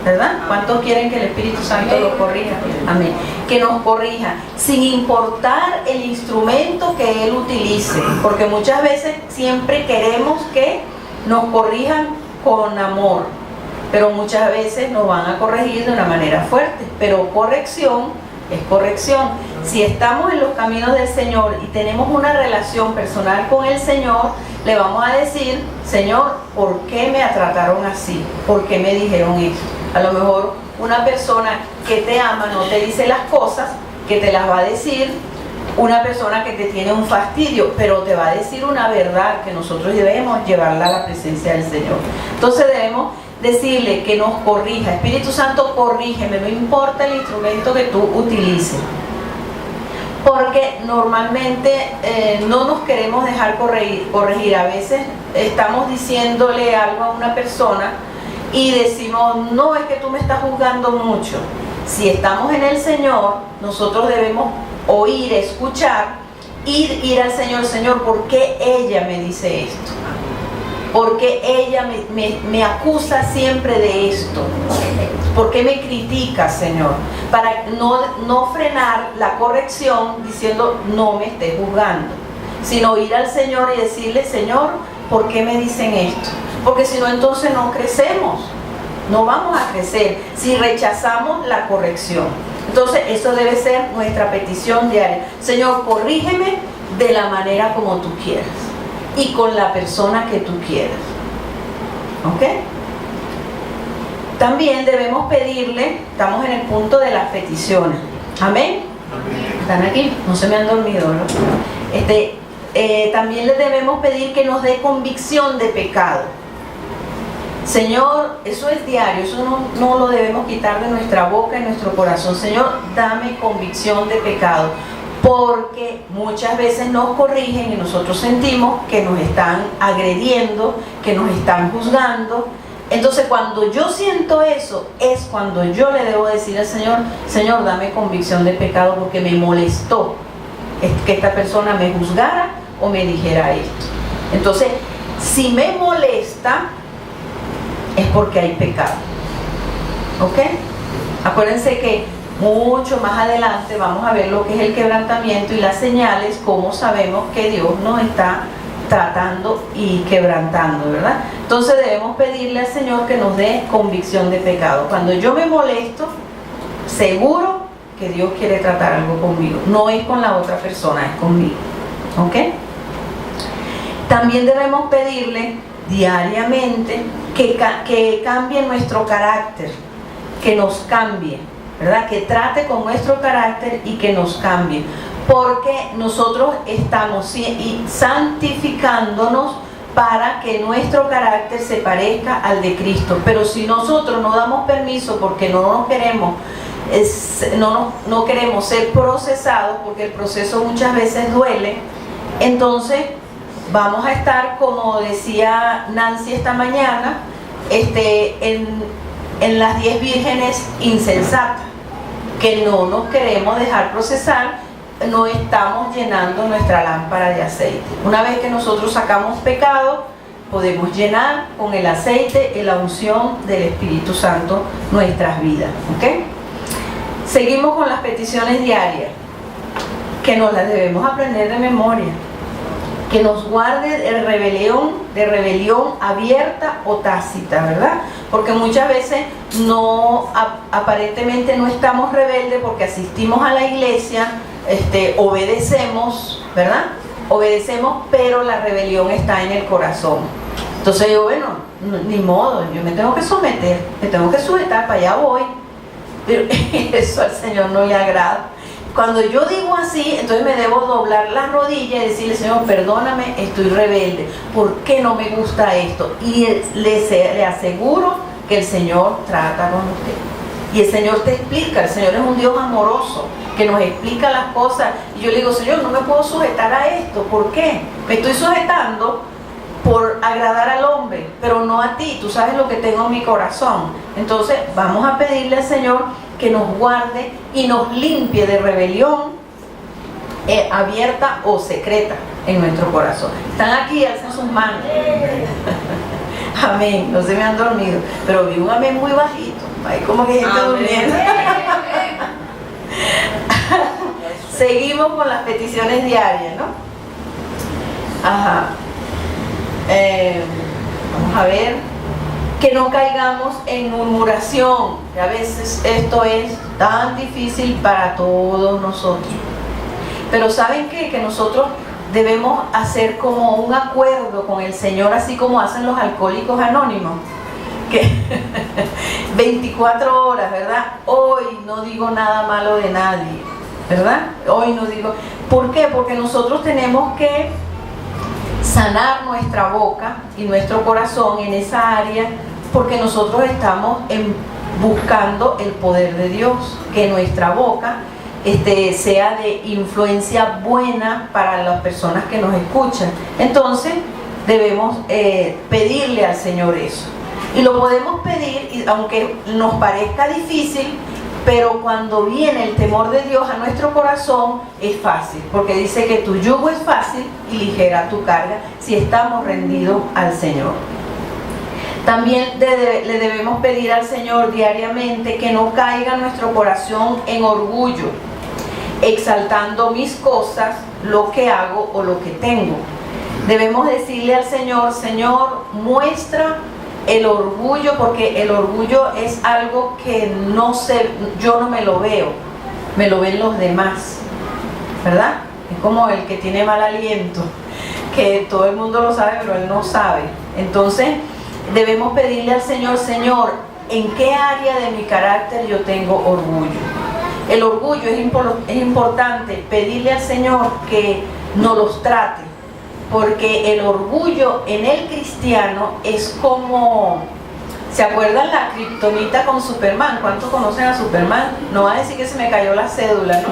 ¿verdad? ¿Cuántos quieren que el Espíritu Santo los corrija? Amén. Que nos corrija, sin importar el instrumento que Él utilice, porque muchas veces siempre queremos que nos corrijan con amor, pero muchas veces nos van a corregir de una manera fuerte. Pero corrección es corrección. Si estamos en los caminos del Señor y tenemos una relación personal con el Señor, le vamos a decir: Señor, ¿por qué me trataron así? ¿Por qué me dijeron esto? A lo mejor una persona que te ama no te dice las cosas que te las va a decir una persona que te tiene un fastidio, pero te va a decir una verdad que nosotros debemos llevarla a la presencia del Señor. Entonces debemos decirle que nos corrija. Espíritu Santo, corrígeme, no importa el instrumento que tú utilices, porque normalmente no nos queremos dejar corregir. A veces estamos diciéndole algo a una persona y decimos: no, es que tú me estás juzgando mucho. Si estamos en el Señor, nosotros debemos oír, escuchar, ir al Señor: Señor, ¿por qué ella me dice esto? ¿Por qué ella me acusa siempre de esto? ¿Por qué me critica, Señor? Para no frenar la corrección diciendo: no me estés juzgando, sino ir al Señor y decirle: Señor, ¿por qué me dicen esto? Porque si no, entonces no crecemos. no vamos a crecer si rechazamos la corrección. Entonces eso debe ser nuestra petición diaria. Señor, corrígeme de la manera como tú quieras y con la persona que tú quieras. ¿Ok? También debemos pedirle, estamos en el punto de las peticiones. ¿Amén? ¿Están aquí? No se me han dormido, ¿no? También le debemos pedir que nos dé convicción de pecado. Señor, eso es diario, eso no lo debemos quitar de nuestra boca y nuestro corazón. Señor, dame convicción de pecado, porque muchas veces nos corrigen y nosotros sentimos que nos están agrediendo, que nos están juzgando. Entonces cuando yo siento eso, es cuando yo le debo decir al Señor, Señor, dame convicción de pecado, porque me molestó que esta persona me juzgara o me dijera esto. Entonces, si me molesta, es porque hay pecado. ¿Ok? Acuérdense que mucho más adelante vamos a ver lo que es el quebrantamiento y las señales, cómo sabemos que Dios nos está tratando y quebrantando, ¿verdad? Entonces debemos pedirle al Señor que nos dé convicción de pecado. Cuando yo me molesto, seguro que Dios quiere tratar algo conmigo. No es con la otra persona, es conmigo. ¿Ok? También debemos pedirle diariamente que cambie nuestro carácter, que nos cambie, ¿verdad? Que trate con nuestro carácter y que nos cambie, porque nosotros estamos santificándonos para que nuestro carácter se parezca al de Cristo. Pero si nosotros no damos permiso porque no queremos ser procesados, porque el proceso muchas veces duele, entonces vamos a estar, como decía Nancy esta mañana, en las 10 vírgenes insensatas, que no nos queremos dejar procesar, no estamos llenando nuestra lámpara de aceite. Una vez que nosotros sacamos pecado, podemos llenar con el aceite y la unción del Espíritu Santo nuestras vidas. ¿Ok? Seguimos con las peticiones diarias, que nos las debemos aprender de memoria. Que nos guarde de rebelión abierta o tácita, ¿verdad? Porque muchas veces aparentemente no estamos rebeldes porque asistimos a la iglesia, obedecemos, ¿verdad? Obedecemos, pero la rebelión está en el corazón. Entonces yo, bueno, ni modo, yo me tengo que someter, me tengo que sujetar, para allá voy. Pero eso al Señor no le agrada. Cuando yo digo así, entonces me debo doblar las rodillas y decirle, Señor, perdóname, estoy rebelde. ¿Por qué no me gusta esto? Y le aseguro que el Señor trata con usted. Y el Señor te explica. El Señor es un Dios amoroso que nos explica las cosas. Y yo le digo, Señor, no me puedo sujetar a esto. ¿Por qué? Me estoy sujetando por agradar al hombre, pero no a ti. Tú sabes lo que tengo en mi corazón. Entonces vamos a pedirle al Señor que nos guarde y nos limpie de rebelión abierta o secreta en nuestro corazón. Están aquí, alzan sus manos. Amén. No se me han dormido, pero vi un amén muy bajito. Hay como que gente durmiendo. Seguimos con las peticiones diarias, ¿no? Ajá. Vamos a ver. Que no caigamos en murmuración, que a veces esto es tan difícil para todos nosotros. Pero ¿saben qué? Que nosotros debemos hacer como un acuerdo con el Señor, así como hacen los alcohólicos anónimos, que 24 horas, ¿verdad? Hoy no digo nada malo de nadie, ¿verdad? Hoy no digo. ¿Por qué? Porque nosotros tenemos que sanar nuestra boca y nuestro corazón en esa área, porque nosotros estamos buscando el poder de Dios, que nuestra boca sea de influencia buena para las personas que nos escuchan. Entonces debemos pedirle al Señor eso, y lo podemos pedir, y aunque nos parezca difícil, pero cuando viene el temor de Dios a nuestro corazón es fácil, porque dice que tu yugo es fácil y ligera tu carga si estamos rendidos al Señor. También le debemos pedir al Señor diariamente que no caiga nuestro corazón en orgullo, exaltando mis cosas, lo que hago o lo que tengo. Debemos decirle al Señor, Señor, muestra El orgullo, porque el orgullo es algo que yo no me lo veo, me lo ven los demás, ¿verdad? Es como el que tiene mal aliento, que todo el mundo lo sabe, pero él no sabe. Entonces, debemos pedirle al Señor, Señor, ¿en qué área de mi carácter yo tengo orgullo? El orgullo es importante pedirle al Señor que nos los trate, porque el orgullo en el cristiano es como, ¿se acuerdan la kriptonita con Superman? ¿Cuántos conocen a Superman? No va a decir que se me cayó la cédula, ¿no?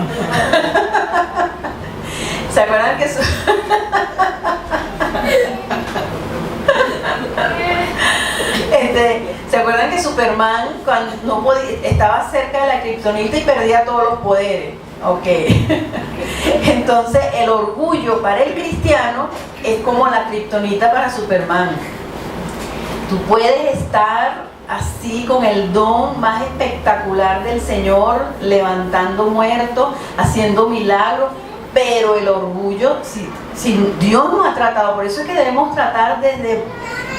¿Se acuerdan que ¿se acuerdan que Superman cuando no podía, estaba cerca de la kriptonita y perdía todos los poderes? Ok. Entonces el orgullo para el cristiano es como la kriptonita para Superman. Tú puedes estar así con el don más espectacular del Señor, levantando muertos, haciendo milagros, pero el orgullo, si Dios nos ha tratado, por eso es que debemos tratar desde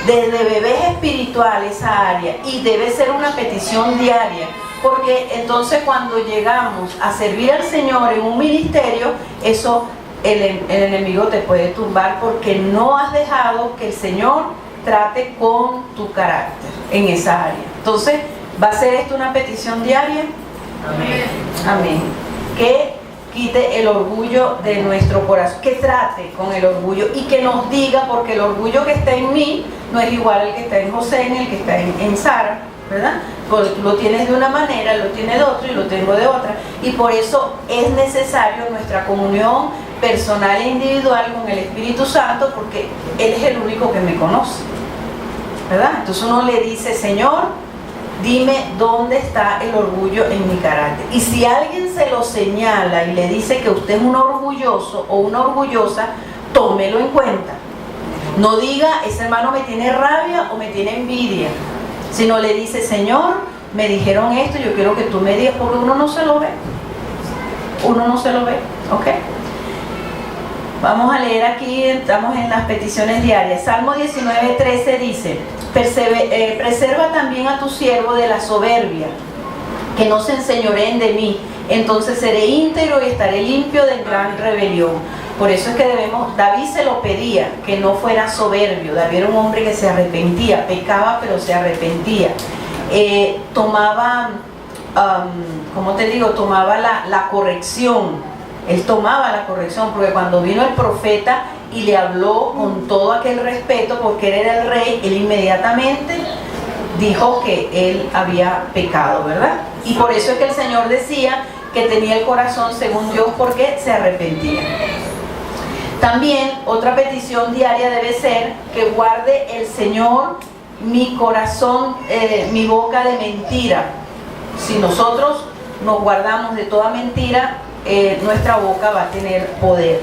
bebés espirituales esa área, y debe ser una petición diaria, porque entonces cuando llegamos a servir al Señor en un ministerio, eso el enemigo te puede tumbar, porque no has dejado que el Señor trate con tu carácter en esa área. Entonces, ¿va a ser esto una petición diaria? Amén. Amén. Que quite el orgullo de nuestro corazón, que trate con el orgullo y que nos diga, porque el orgullo que está en mí no es igual al que está en José ni el que está en Sara, ¿verdad? Porque tú lo tienes de una manera, lo tiene de otro y lo tengo de otra, y por eso es necesario nuestra comunión personal e individual con el Espíritu Santo, porque Él es el único que me conoce, ¿verdad? Entonces uno le dice, Señor, dime dónde está el orgullo en mi carácter. Y si alguien se lo señala y le dice que usted es un orgulloso o una orgullosa, tómelo en cuenta. No diga, ese hermano me tiene rabia o me tiene envidia, sino le dice, Señor, me dijeron esto, yo quiero que tú me digas, porque uno no se lo ve. Uno no se lo ve, ¿ok? Vamos a leer aquí, estamos en las peticiones diarias. Salmo 19:13 dice, preserva también a tu siervo de la soberbia, que no se enseñoreen de mí, entonces seré íntegro y estaré limpio de gran rebelión. Por eso es que David se lo pedía, que no fuera soberbio. David era un hombre que se arrepentía, pecaba pero se arrepentía. Tomaba, ¿cómo te digo? Tomaba la corrección. Él tomaba la corrección, porque cuando vino el profeta y le habló con todo aquel respeto, porque él era el rey, él inmediatamente dijo que él había pecado, ¿verdad? Y por eso es que el Señor decía que tenía el corazón según Dios, porque se arrepentía. También otra petición diaria debe ser que guarde el Señor mi corazón, mi boca de mentira. Si nosotros nos guardamos de toda mentira, nuestra boca va a tener poder.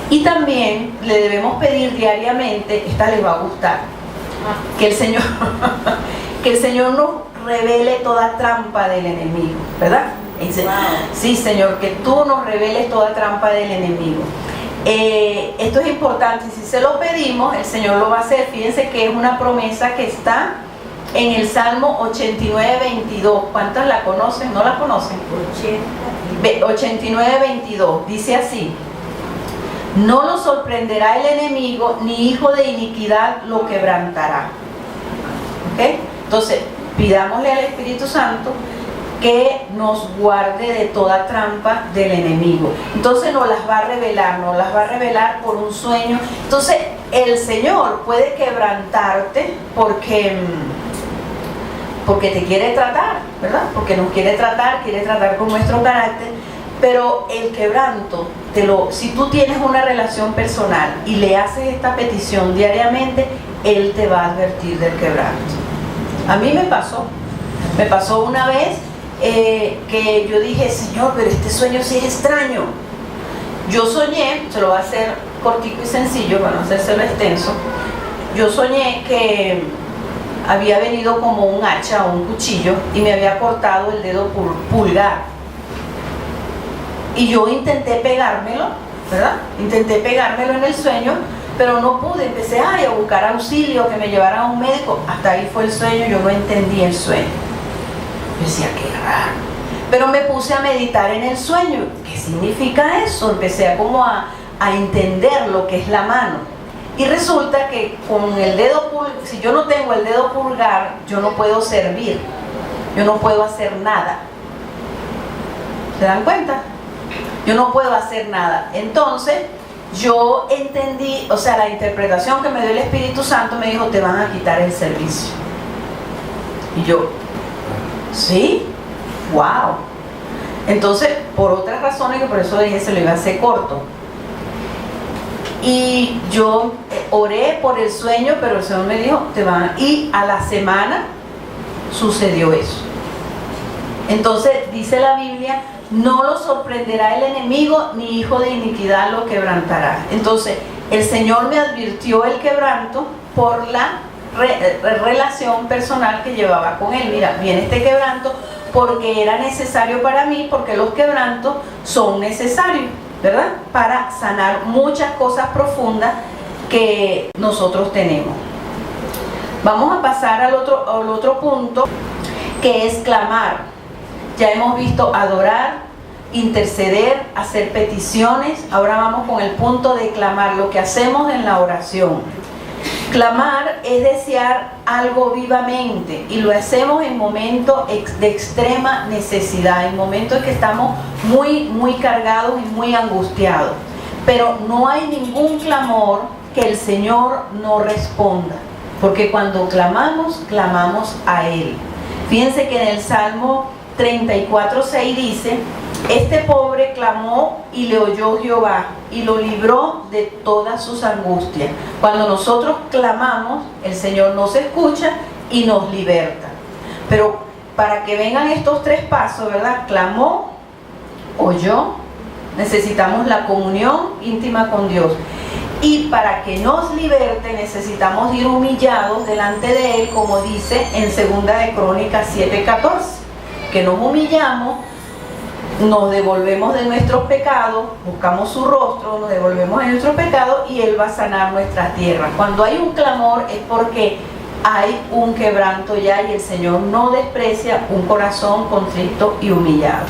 Y también le debemos pedir diariamente, esta les va a gustar, que el Señor nos revele toda trampa del enemigo, ¿verdad? Sí, Señor, que tú nos reveles toda trampa del enemigo. Esto es importante, si se lo pedimos, el Señor lo va a hacer. Fíjense que es una promesa que está en el Salmo 89:22. ¿Cuántos la conocen? ¿No la conocen? 89:22. Dice así: no lo sorprenderá el enemigo, ni hijo de iniquidad lo quebrantará. ¿Okay? Entonces, pidámosle al Espíritu Santo que nos guarde de toda trampa del enemigo. Entonces nos las va a revelar por un sueño. Entonces el Señor puede quebrantarte porque te quiere tratar, ¿verdad? Porque nos quiere tratar con nuestro carácter. Pero el quebranto, si tú tienes una relación personal y le haces esta petición diariamente, Él te va a advertir del quebranto. A mí me pasó una vez que yo dije, Señor, pero este sueño sí es extraño. Yo soñé, se lo voy a hacer cortico y sencillo para no hacérselo extenso. Yo soñé que había venido como un hacha o un cuchillo y me había cortado el dedo pulgar. Y yo intenté pegármelo, ¿verdad? Intenté pegármelo en el sueño, pero no pude, empecé a buscar auxilio, que me llevaran a un médico, hasta ahí fue el sueño, yo no entendí el sueño. Yo decía, qué raro, pero me puse a meditar en el sueño. ¿Qué significa eso? Empecé a entender lo que es la mano, y resulta que con el dedo pulgar, si yo no tengo el dedo pulgar, yo no puedo servir, yo no puedo hacer nada. ¿Se dan cuenta? Yo no puedo hacer nada. Entonces yo entendí, o sea, la interpretación que me dio el Espíritu Santo me dijo, te van a quitar el servicio. Y yo, ¿sí? ¡Wow! Entonces, por otras razones, que por eso dije, se lo iba a hacer corto. Y yo oré por el sueño, pero el Señor me dijo, te van a... Y a la semana sucedió eso. Entonces, dice la Biblia, no lo sorprenderá el enemigo, ni hijo de iniquidad lo quebrantará. Entonces, el Señor me advirtió el quebranto por la relación personal que llevaba con Él. Mira, viene este quebranto porque era necesario para mí, porque los quebrantos son necesarios, ¿verdad? Para sanar muchas cosas profundas que nosotros tenemos. Vamos a pasar al otro punto, que es clamar. Ya hemos visto adorar, interceder, hacer peticiones. Ahora vamos con el punto de clamar, lo que hacemos en la oración. Clamar es desear algo vivamente, y lo hacemos en momentos de extrema necesidad, en momentos en que estamos muy cargados y muy angustiados. Pero no hay ningún clamor que el Señor no responda, porque cuando clamamos, clamamos a Él. Fíjense que en el Salmo 34:6 dice, este pobre clamó y le oyó Jehová y lo libró de todas sus angustias. Cuando nosotros clamamos, el Señor nos escucha y nos liberta. Pero para que vengan estos tres pasos, ¿verdad? Clamó, oyó, necesitamos la comunión íntima con Dios. Y para que nos liberte necesitamos ir humillados delante de Él, como dice en 2 de Crónicas 7:14, que nos humillamos, nos devolvemos de nuestros pecados, buscamos su rostro, nos devolvemos de nuestros pecados y Él va a sanar nuestra tierra. Cuando hay un clamor es porque hay un quebranto ya, y el Señor no desprecia un corazón contrito y humillado.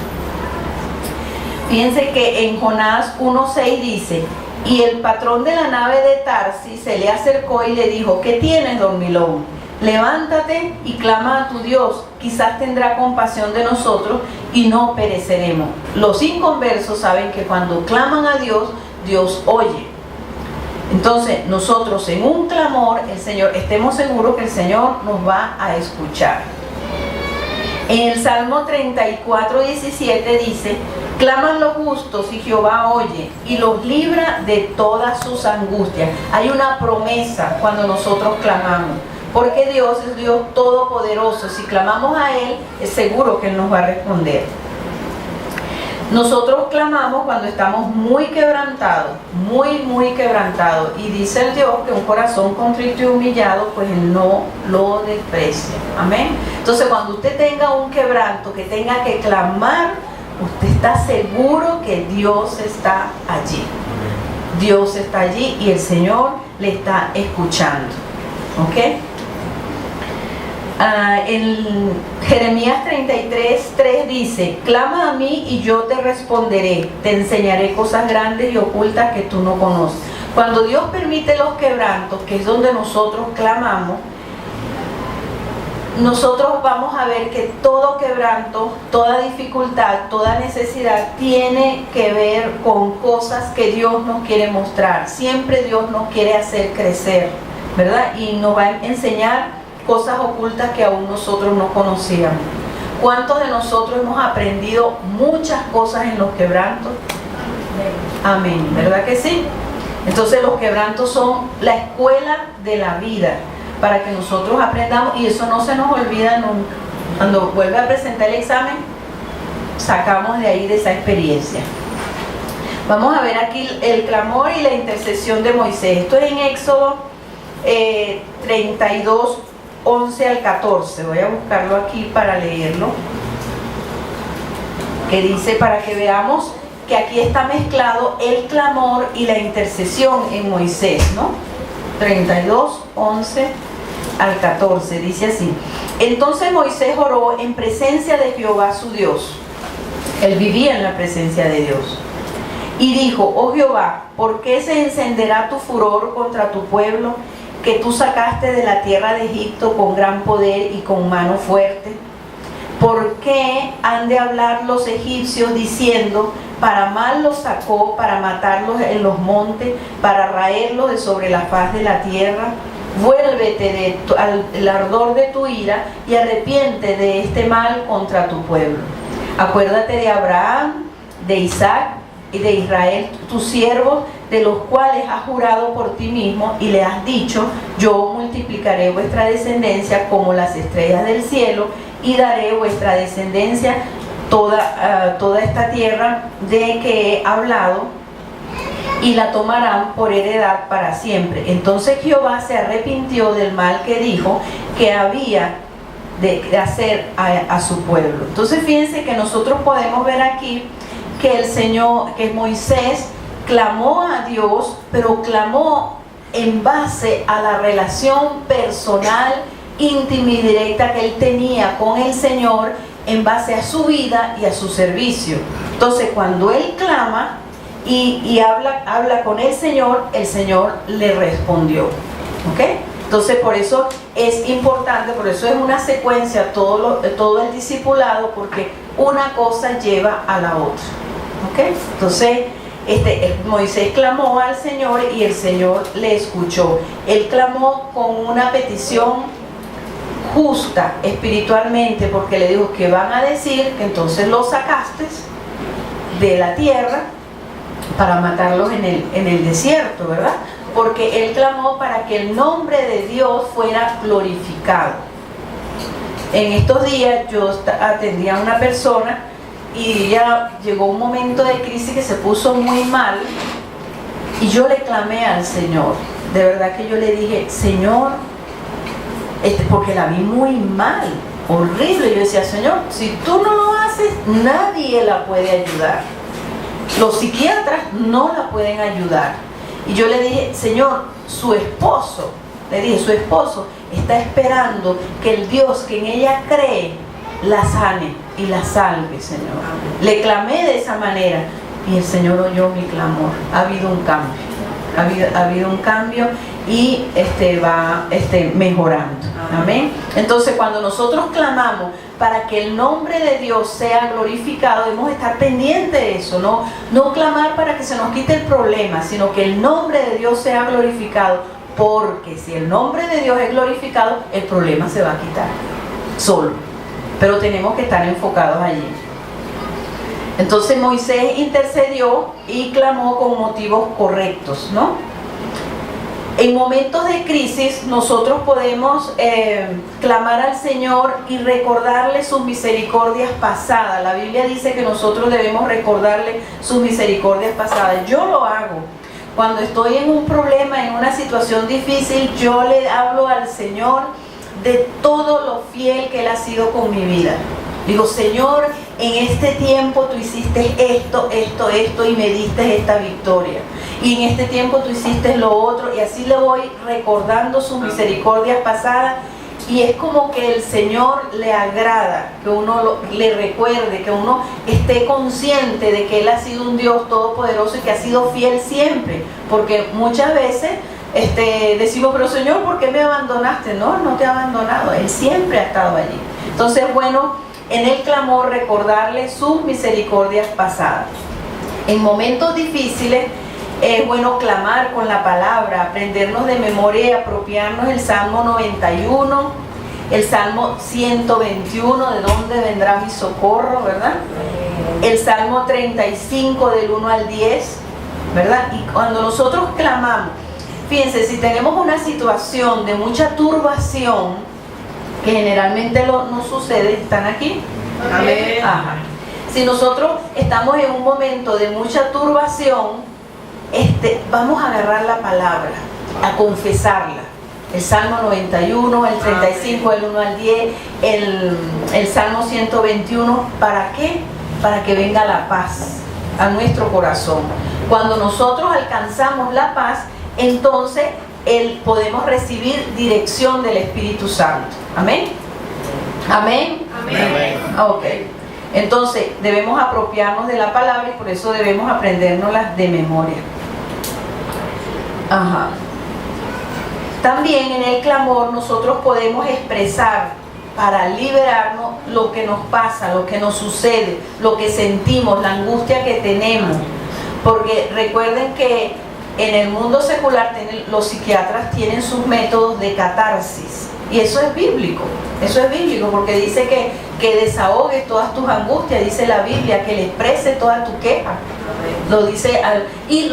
Fíjense que en Jonás 1:6 dice, y el patrón de la nave de Tarsis se le acercó y le dijo, ¿qué tienes, dormilón? Levántate y clama a tu Dios, quizás tendrá compasión de nosotros y no pereceremos. Los inconversos saben que cuando claman a Dios, Dios oye. Entonces, nosotros en un clamor, el Señor, estemos seguros que el Señor nos va a escuchar. En el Salmo 34:17 dice, claman los justos y Jehová oye y los libra de todas sus angustias. Hay una promesa cuando nosotros clamamos, porque Dios es Dios todopoderoso. Si clamamos a Él, es seguro que Él nos va a responder. Nosotros clamamos cuando estamos muy quebrantados, muy quebrantados, y dice el Dios que un corazón contrito y humillado, pues Él no lo desprecia. Amén. Entonces, cuando usted tenga un quebranto, que tenga que clamar, usted está seguro que Dios está allí. Dios está allí y el Señor le está escuchando. ¿Ok? En Jeremías 33:3 dice, clama a mí y yo te responderé, te enseñaré cosas grandes y ocultas que tú no conoces. Cuando Dios permite los quebrantos, que es donde nosotros clamamos, nosotros vamos a ver que todo quebranto, toda dificultad, toda necesidad tiene que ver con cosas que Dios nos quiere mostrar. Siempre Dios nos quiere hacer crecer, ¿verdad? Y nos va a enseñar cosas ocultas que aún nosotros no conocíamos. ¿Cuántos de nosotros hemos aprendido muchas cosas en los quebrantos? Amén, ¿verdad que sí? Entonces los quebrantos son la escuela de la vida, para que nosotros aprendamos, y eso no se nos olvida nunca. Cuando vuelve a presentar el examen, sacamos de ahí, de esa experiencia. Vamos a ver aquí el clamor y la intercesión de Moisés. Esto es en Éxodo 32, 11 al 14. Voy a buscarlo aquí para leerlo, que dice, para que veamos que aquí está mezclado el clamor y la intercesión en Moisés, ¿no? 32, 11 al 14, dice así: entonces Moisés oró en presencia de Jehová su Dios. Él vivía en la presencia de Dios. Y dijo: oh Jehová, ¿por qué se encenderá tu furor contra tu pueblo, que tú sacaste de la tierra de Egipto con gran poder y con mano fuerte? ¿Por qué han de hablar los egipcios diciendo: para mal los sacó, para matarlos en los montes, para raerlos de sobre la faz de la tierra? Vuélvete al ardor de tu ira y arrepiente de este mal contra tu pueblo. Acuérdate de Abraham, de Isaac y de Israel, tus siervos, de los cuales has jurado por ti mismo y le has dicho: yo multiplicaré vuestra descendencia como las estrellas del cielo, y daré vuestra descendencia toda esta tierra de que he hablado, y la tomarán por heredad para siempre. Entonces Jehová se arrepintió del mal que dijo que había de hacer a su pueblo. Entonces fíjense que nosotros podemos ver aquí que el Señor, que Moisés clamó a Dios, pero clamó en base a la relación personal, íntima y directa que él tenía con el Señor, en base a su vida y a su servicio. Entonces cuando él clama y habla con el Señor le respondió. ¿Ok? Entonces por eso es importante, por eso es una secuencia todo el discipulado, porque una cosa lleva a la otra. ¿Ok? Entonces Moisés clamó al Señor y el Señor le escuchó. Él clamó con una petición justa espiritualmente, porque le dijo: que van a decir que entonces los sacaste de la tierra para matarlos en el desierto, ¿verdad? Porque él clamó para que el nombre de Dios fuera glorificado. En estos días yo atendía a una persona y ella llegó un momento de crisis que se puso muy mal, y yo le clamé al Señor. De verdad que yo le dije: Señor, porque la vi muy mal, horrible. Yo decía: Señor, si tú no lo haces, nadie la puede ayudar. Los psiquiatras no la pueden ayudar. Y yo le dije: Señor, su esposo está esperando que el Dios que en ella cree la sane y la salve, Señor. Le clamé de esa manera y el Señor oyó mi clamor. Ha habido un cambio. Ha habido un cambio y va mejorando. Amén. Entonces cuando nosotros clamamos para que el nombre de Dios sea glorificado, debemos estar pendientes de eso, no clamar para que se nos quite el problema, sino que el nombre de Dios sea glorificado, porque si el nombre de Dios es glorificado, el problema se va a quitar solo, pero tenemos que estar enfocados allí. Entonces Moisés intercedió y clamó con motivos correctos, ¿no? En momentos de crisis nosotros podemos clamar al Señor y recordarle sus misericordias pasadas. La Biblia dice que nosotros debemos recordarle sus misericordias pasadas. Yo lo hago. Cuando estoy en un problema, en una situación difícil, yo le hablo al Señor de todo lo fiel que Él ha sido con mi vida. Digo: Señor, en este tiempo tú hiciste esto y me diste esta victoria. Y en este tiempo tú hiciste lo otro, y así le voy recordando sus misericordias pasadas. Y es como que el Señor le agrada que uno le recuerde, que uno esté consciente de que Él ha sido un Dios todopoderoso y que ha sido fiel siempre. Porque muchas veces decimos: pero Señor, ¿por qué me abandonaste? No, no te he abandonado, Él siempre ha estado allí. Entonces, bueno, en el clamor recordarle sus misericordias pasadas. En momentos difíciles es bueno clamar con la palabra, aprendernos de memoria y apropiarnos el Salmo 91, el Salmo 121, de dónde vendrá mi socorro, ¿verdad? El Salmo 35, del 1 al 10, ¿verdad? Y cuando nosotros clamamos, fíjense, si tenemos una situación de mucha turbación, que generalmente no sucede, ¿están aquí? Amén. Ajá. Si nosotros estamos en un momento de mucha turbación, vamos a agarrar la palabra, a confesarla. El Salmo 91, el 35, el 1 al 10, el Salmo 121. ¿Para qué? Para que venga la paz a nuestro corazón. Cuando nosotros alcanzamos la paz, entonces podemos recibir dirección del Espíritu Santo. ¿Amén? ¿Amén? Amén. Ok. Entonces debemos apropiarnos de la palabra y por eso debemos aprendérnoslas de memoria. Ajá. También en el clamor nosotros podemos expresar para liberarnos lo que nos pasa, lo que nos sucede, lo que sentimos, la angustia que tenemos. Porque recuerden que en el mundo secular los psiquiatras tienen sus métodos de catarsis. Y eso es bíblico porque dice que desahogues todas tus angustias, dice la Biblia, que le exprese toda tu queja. Lo dice, y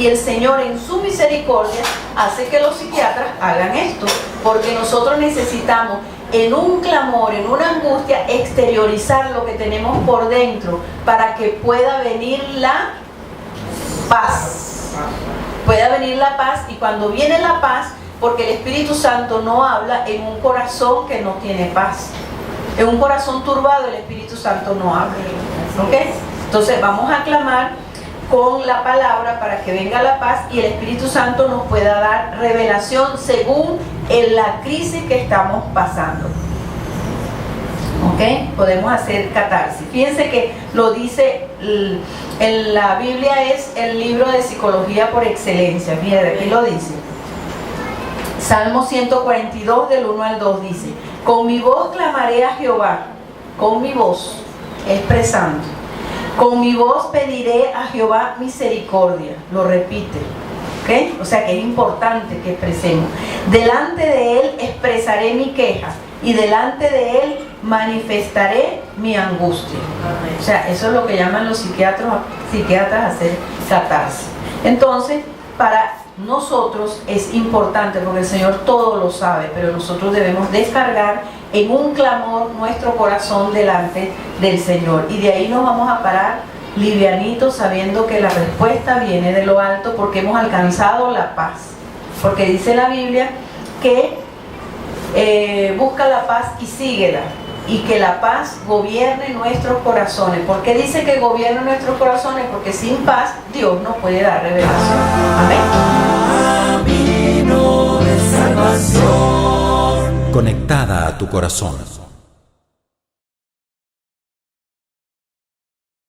el Señor en su misericordia hace que los psiquiatras hagan esto, porque nosotros necesitamos en un clamor, en una angustia, exteriorizar lo que tenemos por dentro para que pueda venir la paz. Pueda venir la paz, y cuando viene la paz, porque el Espíritu Santo no habla en un corazón que no tiene paz. En un corazón turbado el Espíritu Santo no habla. ¿Ok? Entonces vamos a clamar con la palabra para que venga la paz y el Espíritu Santo nos pueda dar revelación según en la crisis que estamos pasando. ¿Ok? Podemos hacer catarsis. Fíjense que lo dice, en la Biblia es el libro de psicología por excelencia. Mira, aquí lo dice. Salmo 142 del 1 al 2 dice: con mi voz clamaré a Jehová, con mi voz, expresando. Con mi voz pediré a Jehová misericordia. Lo repite. ¿Ok? O sea que es importante que expresemos. Delante de Él expresaré mi queja y delante de Él manifestaré mi angustia. O sea, eso es lo que llaman los psiquiatras hacer catarsis. Entonces, para nosotros es importante, porque el Señor todo lo sabe, pero nosotros debemos descargar en un clamor nuestro corazón delante del Señor, y de ahí nos vamos a parar livianitos, sabiendo que la respuesta viene de lo alto, porque hemos alcanzado la paz, porque dice la Biblia que busca la paz y síguela, y que la paz gobierne nuestros corazones. ¿Por qué dice que gobierne nuestros corazones? Porque sin paz Dios no puede dar revelación. Amén. Conectada a tu corazón.